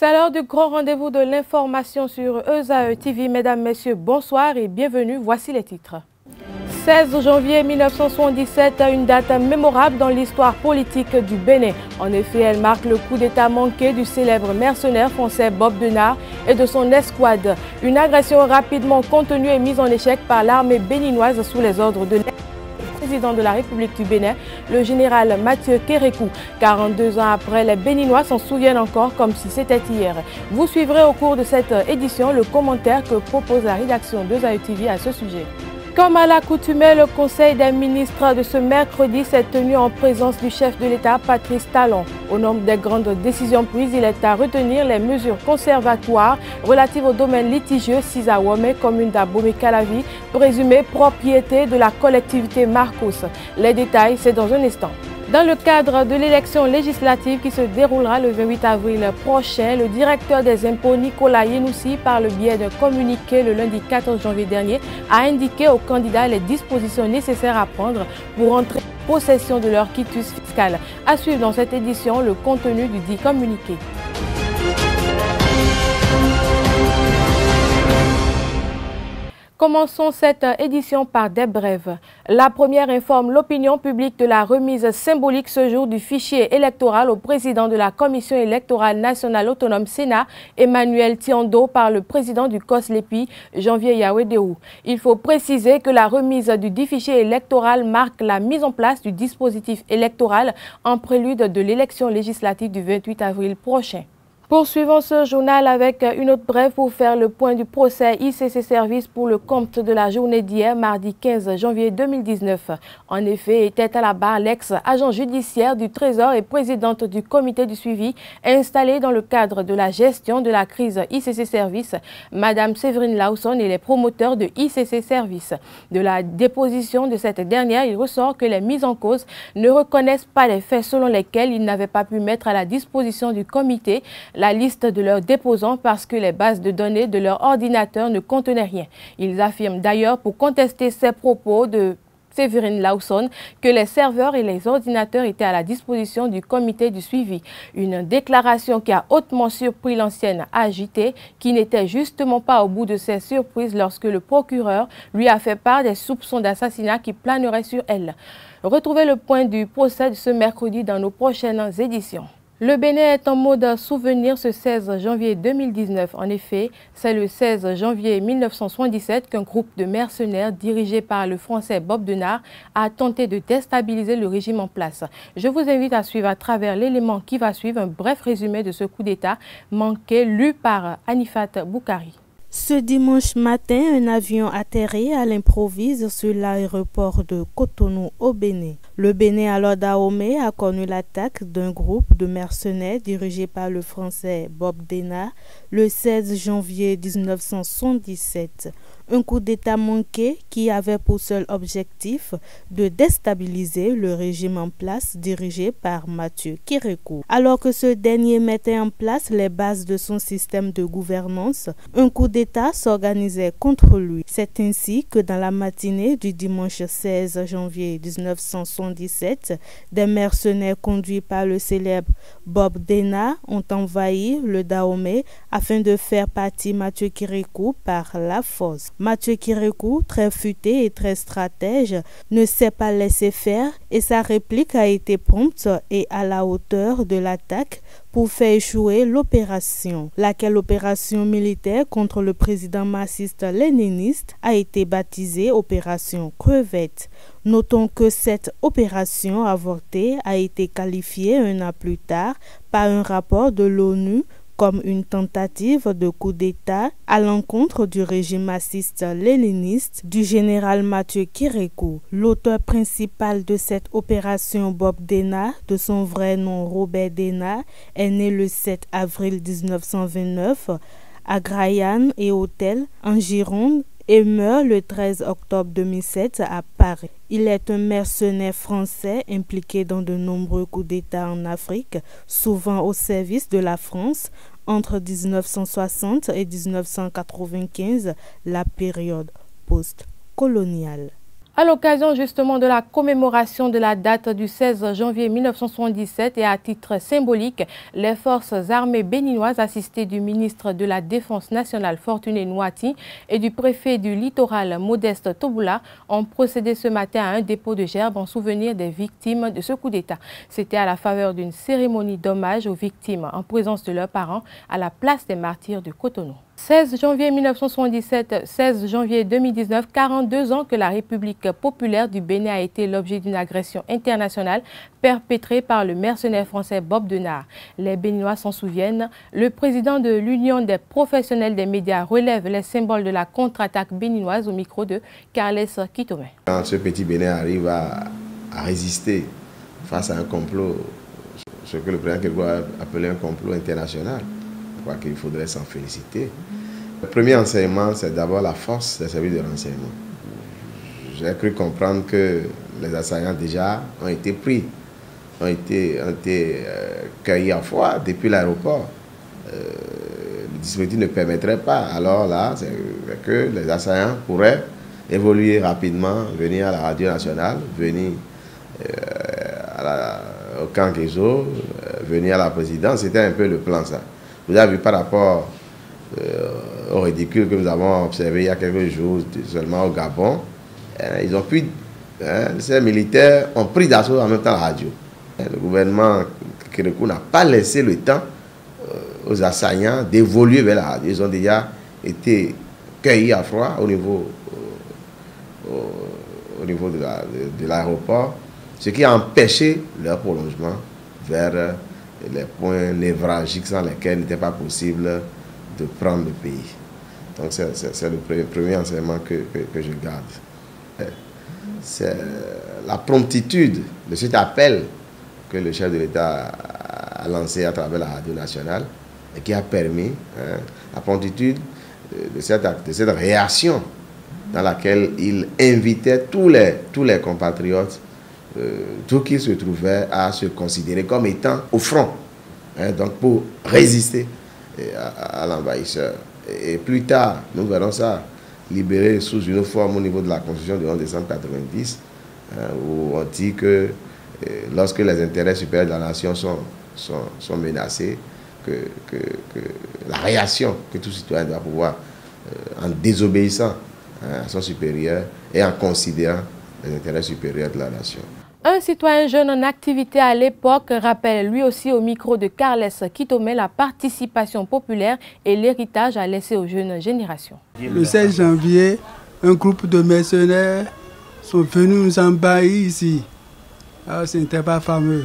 C'est l'heure du grand rendez-vous de l'information sur ESAE TV. Mesdames, Messieurs, bonsoir et bienvenue. Voici les titres. 16 janvier 1977, une date mémorable dans l'histoire politique du Bénin. En effet, elle marque le coup d'État manqué du célèbre mercenaire français Bob Denard et de son escouade. Une agression rapidement contenue et mise en échec par l'armée béninoise sous les ordres de président de la République du Bénin, le général Mathieu Kérékou. 42 ans après, les Béninois s'en souviennent encore comme si c'était hier. Vous suivrez au cours de cette édition le commentaire que propose la rédaction d'ESAE TV à ce sujet. Comme à l'accoutumée, le Conseil des ministres de ce mercredi s'est tenu en présence du chef de l'État, Patrice Talon. Au nombre des grandes décisions prises, il est à retenir les mesures conservatoires relatives au domaine litigieux Siza-Wome, commune d'Abomey-Calavi, présumée propriété de la collectivité Marcos. Les détails, c'est dans un instant. Dans le cadre de l'élection législative qui se déroulera le 28 avril prochain, le directeur des impôts Nicolas Yenoussi, par le biais d'un communiqué le lundi 14 janvier dernier, a indiqué aux candidats les dispositions nécessaires à prendre pour entrer en possession de leur quitus fiscal. À suivre dans cette édition le contenu du dit communiqué. Commençons cette édition par des brèves. La première informe l'opinion publique de la remise symbolique ce jour du fichier électoral au président de la Commission électorale nationale autonome Sénat, Emmanuel Tiando, par le président du COSLEPI, Janvier Yawedéou. Il faut préciser que la remise du dit fichier électoral marque la mise en place du dispositif électoral en prélude de l'élection législative du 28 avril prochain. Poursuivons ce journal avec une autre brève pour faire le point du procès ICC Service pour le compte de la journée d'hier, mardi 15 janvier 2019. En effet, était à la barre l'ex-agent judiciaire du Trésor et présidente du comité du suivi installé dans le cadre de la gestion de la crise ICC Service, Madame Séverine Lawson et les promoteurs de ICC Service. De la déposition de cette dernière, il ressort que les mises en cause ne reconnaissent pas les faits selon lesquels ils n'avaient pas pu mettre à la disposition du comité la liste de leurs déposants parce que les bases de données de leur ordinateur ne contenaient rien. Ils affirment d'ailleurs, pour contester ces propos de Séverine Lawson, que les serveurs et les ordinateurs étaient à la disposition du comité du suivi. Une déclaration qui a hautement surpris l'ancienne agitée, qui n'était justement pas au bout de ses surprises lorsque le procureur lui a fait part des soupçons d'assassinat qui planeraient sur elle. Retrouvez le point du procès de ce mercredi dans nos prochaines éditions. Le Bénin est en mode souvenir ce 16 janvier 2019. En effet, c'est le 16 janvier 1977 qu'un groupe de mercenaires dirigé par le Français Bob Denard a tenté de déstabiliser le régime en place. Je vous invite à suivre à travers l'élément qui va suivre un bref résumé de ce coup d'État manqué lu par Anifat Boukari. Ce dimanche matin, un avion atterrit à l'improviste sur l'aéroport de Cotonou au Bénin. Le Bénin, alors Dahomey, a connu l'attaque d'un groupe de mercenaires dirigé par le Français Bob Denard le 16 janvier 1977. Un coup d'État manqué qui avait pour seul objectif de déstabiliser le régime en place dirigé par Mathieu Kérékou. Alors que ce dernier mettait en place les bases de son système de gouvernance, un coup d'État s'organisait contre lui. C'est ainsi que dans la matinée du dimanche 16 janvier 1977, des mercenaires conduits par le célèbre Bob Denard ont envahi le Dahomey afin de faire partir Mathieu Kérékou par la force. Mathieu Kérékou, très futé et très stratège, ne s'est pas laissé faire et sa réplique a été prompte et à la hauteur de l'attaque pour faire échouer l'opération, laquelle opération militaire contre le président marxiste-léniniste a été baptisée Opération Crevette. Notons que cette opération avortée a été qualifiée un an plus tard par un rapport de l'ONU comme une tentative de coup d'État à l'encontre du régime marxiste-léniniste du général Mathieu Kérékou. L'auteur principal de cette opération, Bob Denard, de son vrai nom Robert Denard, est né le 7 avril 1929 à Grayane et Hôtel, en Gironde, et meurt le 13 octobre 2007 à Paris. Il est un mercenaire français impliqué dans de nombreux coups d'État en Afrique, souvent au service de la France, entre 1960 et 1995, la période post-coloniale. À l'occasion justement de la commémoration de la date du 16 janvier 1977 et à titre symbolique, les forces armées béninoises assistées du ministre de la Défense nationale Fortuné Nouati et du préfet du littoral Modeste Toboula ont procédé ce matin à un dépôt de gerbes en souvenir des victimes de ce coup d'État. C'était à la faveur d'une cérémonie d'hommage aux victimes en présence de leurs parents à la place des martyrs de Cotonou. 16 janvier 1977, 16 janvier 2019, 42 ans que la République populaire du Bénin a été l'objet d'une agression internationale perpétrée par le mercenaire français Bob Denard. Les Béninois s'en souviennent. Le président de l'Union des professionnels des médias relève les symboles de la contre-attaque béninoise au micro de Carles Kitome. Quand ce petit Bénin arrive à résister face à un complot, ce que le président Kédougou a appelé un complot international, je crois qu'il faudrait s'en féliciter. Le premier enseignement, c'est d'abord la force des services de renseignement. J'ai cru comprendre que les assaillants déjà ont été pris, ont été cueillis à froid depuis l'aéroport. Le dispositif ne permettrait pas. Alors là, c'est que les assaillants pourraient évoluer rapidement, venir à la radio nationale, venir au camp Guézo, venir à la présidence. C'était un peu le plan, ça. Vous avez vu par rapport au ridicule que nous avons observé il y a quelques jours seulement au Gabon, ils ont pu, ces militaires ont pris d'assaut en même temps la radio. Le gouvernement Kédougou n'a pas laissé le temps aux assaillants d'évoluer vers la radio. Ils ont déjà été cueillis à froid au niveau de l'aéroport, ce qui a empêché leur prolongement vers les points névralgiques sans lesquels il n'était pas possible de prendre le pays. Donc c'est le premier enseignement que je garde. C'est la promptitude de cet appel que le chef de l'État a lancé à travers la radio nationale et qui a permis la promptitude de cette réaction dans laquelle il invitait tous les compatriotes, tout qui se trouvaient, à se considérer comme étant au front, donc pour résister à l'envahisseur. Et plus tard, nous verrons ça libéré sous une forme au niveau de la Constitution du 11 décembre 1990, où on dit que lorsque les intérêts supérieurs de la nation sont menacés, que la réaction que tout citoyen doit pouvoir, en désobéissant à son supérieur et en considérant les intérêts supérieurs de la nation. Un citoyen jeune en activité à l'époque rappelle lui aussi au micro de Carles Kitome la participation populaire et l'héritage à laisser aux jeunes générations. Le 16 janvier, un groupe de mercenaires sont venus nous envahir ici. Alors ce n'était pas fameux.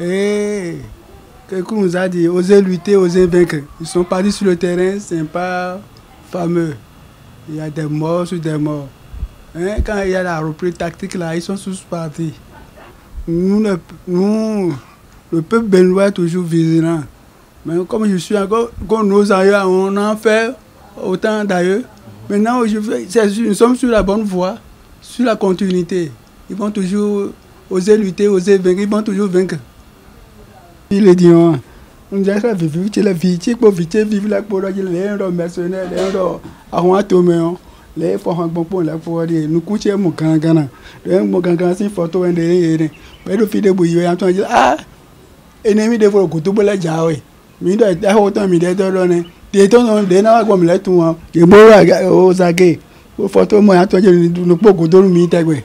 Et quelqu'un nous a dit, osez lutter, osez vaincre. Ils sont partis sur le terrain, ce n'est pas fameux. Il y a des morts sur des morts. Quand il y a la reprise tactique là, ils sont tous partis. Nous, le peuple béninois est toujours vigilant. Mais comme je suis encore, comme nos ailleurs, on en fait autant d'ailleurs. Maintenant, nous sommes sur la bonne voie, sur la continuité. Ils vont toujours oser lutter, oser vaincre, ils vont toujours vaincre. Il est dit, on dirait que la vie, pour vivre la pour les mercenaires, les les formes pour la pour nous coucher mon gangana mon gangana si photo en derrière mais le fide bouillon en dit ah ennemi de vos couteaux pour la jawe mi doit être autant mi de donner des ton de na comme la tout que bon au zagé photo moi en toi nous pour couteau mi tagwe.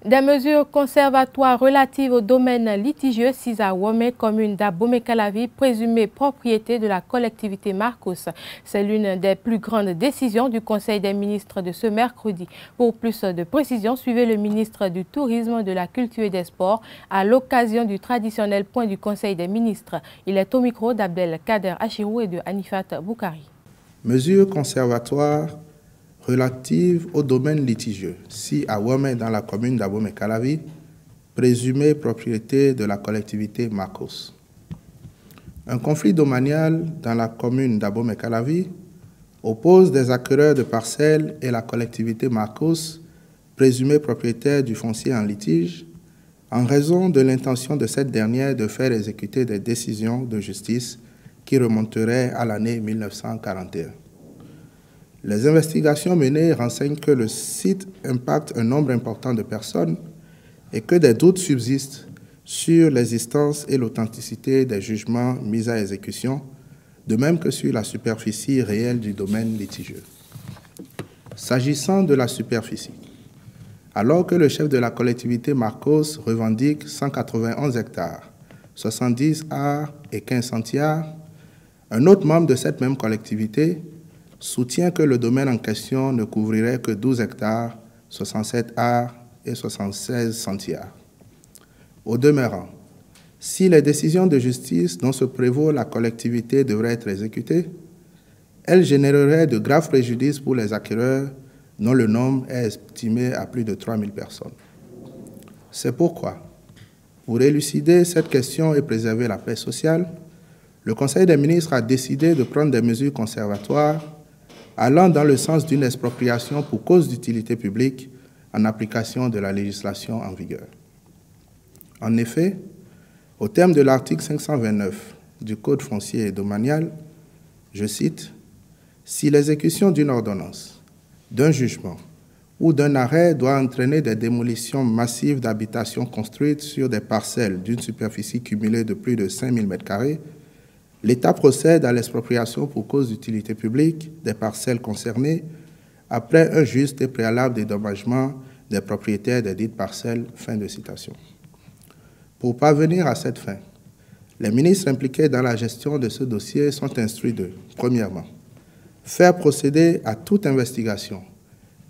Des mesures conservatoires relatives au domaine litigieux Sisa Wome, commune d'Abomey-Calavi, présumée propriété de la collectivité Marcos. C'est l'une des plus grandes décisions du Conseil des ministres de ce mercredi. Pour plus de précisions, suivez le ministre du Tourisme, de la Culture et des Sports à l'occasion du traditionnel point du Conseil des ministres. Il est au micro d'Abdel Kader Achirou et de Anifat Boukari. Mesures conservatoires relative au domaine litigieux, si à Wome dans la commune d'Abomey-Calavi, présumée propriété de la collectivité Marcos. Un conflit domanial dans la commune d'Abomey-Calavi oppose des acquéreurs de parcelles et la collectivité Marcos, présumée propriétaire du foncier en litige, en raison de l'intention de cette dernière de faire exécuter des décisions de justice qui remonteraient à l'année 1941. Les investigations menées renseignent que le site impacte un nombre important de personnes et que des doutes subsistent sur l'existence et l'authenticité des jugements mis à exécution, de même que sur la superficie réelle du domaine litigieux. S'agissant de la superficie, alors que le chef de la collectivité Marcos revendique 191 hectares, 70 arts et 15 centiares, un autre membre de cette même collectivité soutient que le domaine en question ne couvrirait que 12 hectares, 67 arts et 76 centiares. Au demeurant, si les décisions de justice dont se prévaut la collectivité devraient être exécutées, elles généreraient de graves préjudices pour les acquéreurs dont le nombre est estimé à plus de 3000 personnes. C'est pourquoi, pour élucider cette question et préserver la paix sociale, le Conseil des ministres a décidé de prendre des mesures conservatoires allant dans le sens d'une expropriation pour cause d'utilité publique en application de la législation en vigueur. En effet, au terme de l'article 529 du Code foncier et domanial, je cite, « Si l'exécution d'une ordonnance, d'un jugement ou d'un arrêt doit entraîner des démolitions massives d'habitations construites sur des parcelles d'une superficie cumulée de plus de 5000 m², l'État procède à l'expropriation pour cause d'utilité publique des parcelles concernées après un juste et préalable dédommagement des propriétaires des dites parcelles. » Fin de citation. Pour parvenir à cette fin, les ministres impliqués dans la gestion de ce dossier sont instruits de, premièrement, faire procéder à toute investigation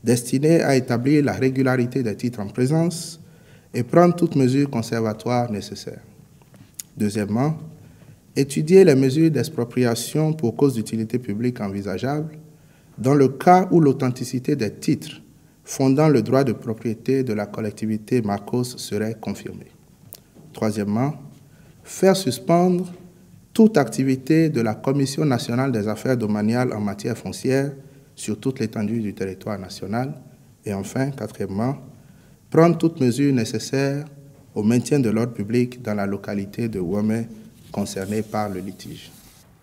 destinée à établir la régularité des titres en présence et prendre toutes mesures conservatoires nécessaires. Deuxièmement, étudier les mesures d'expropriation pour cause d'utilité publique envisageables dans le cas où l'authenticité des titres fondant le droit de propriété de la collectivité Marcos serait confirmée. Troisièmement, faire suspendre toute activité de la Commission nationale des affaires domaniales en matière foncière sur toute l'étendue du territoire national. Et enfin, quatrièmement, prendre toutes mesures nécessaires au maintien de l'ordre public dans la localité de Womé concernée par le litige.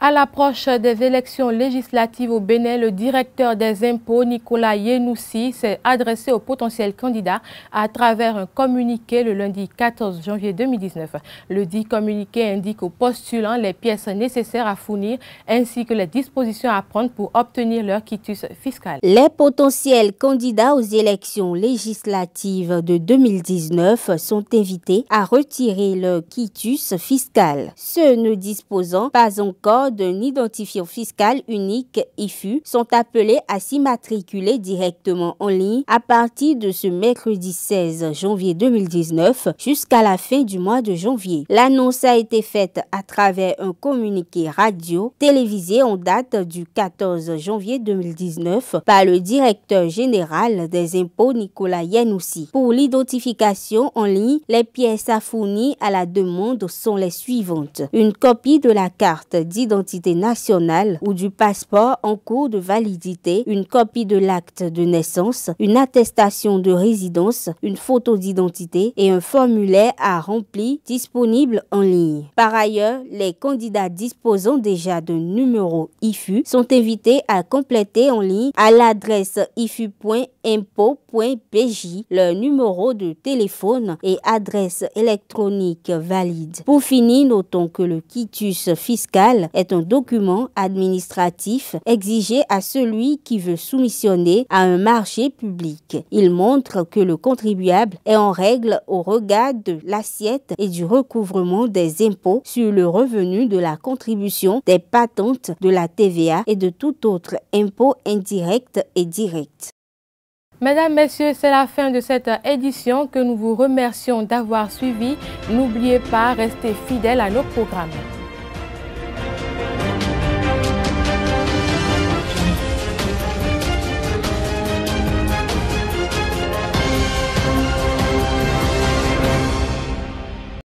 À l'approche des élections législatives au Bénin, le directeur des impôts, Nicolas Yenoussi, s'est adressé aux potentiels candidats à travers un communiqué le lundi 14 janvier 2019. Le dit communiqué indique aux postulants les pièces nécessaires à fournir ainsi que les dispositions à prendre pour obtenir leur quitus fiscal. Les potentiels candidats aux élections législatives de 2019 sont invités à retirer leur quitus fiscal. Ceux ne disposant pas encore d'un identifiant fiscal unique IFU sont appelés à s'immatriculer directement en ligne à partir de ce mercredi 16 janvier 2019 jusqu'à la fin du mois de janvier. L'annonce a été faite à travers un communiqué radio télévisé en date du 14 janvier 2019 par le directeur général des impôts Nicolas Yenoussi. Pour l'identification en ligne, les pièces à fournir à la demande sont les suivantes. Une copie de la carte d'identité nationale ou du passeport en cours de validité, une copie de l'acte de naissance, une attestation de résidence, une photo d'identité et un formulaire à remplir disponible en ligne. Par ailleurs, les candidats disposant déjà d'un numéro IFU sont invités à compléter en ligne à l'adresse ifu.impôt.pj leur numéro de téléphone et adresse électronique valide. Pour finir, notons que le quitus fiscal est un document administratif exigé à celui qui veut soumissionner à un marché public. Il montre que le contribuable est en règle au regard de l'assiette et du recouvrement des impôts sur le revenu de la contribution, des patentes, de la TVA et de tout autre impôt indirect et direct. Mesdames, Messieurs, c'est la fin de cette édition que nous vous remercions d'avoir suivi. N'oubliez pas, restez fidèles à nos programmes.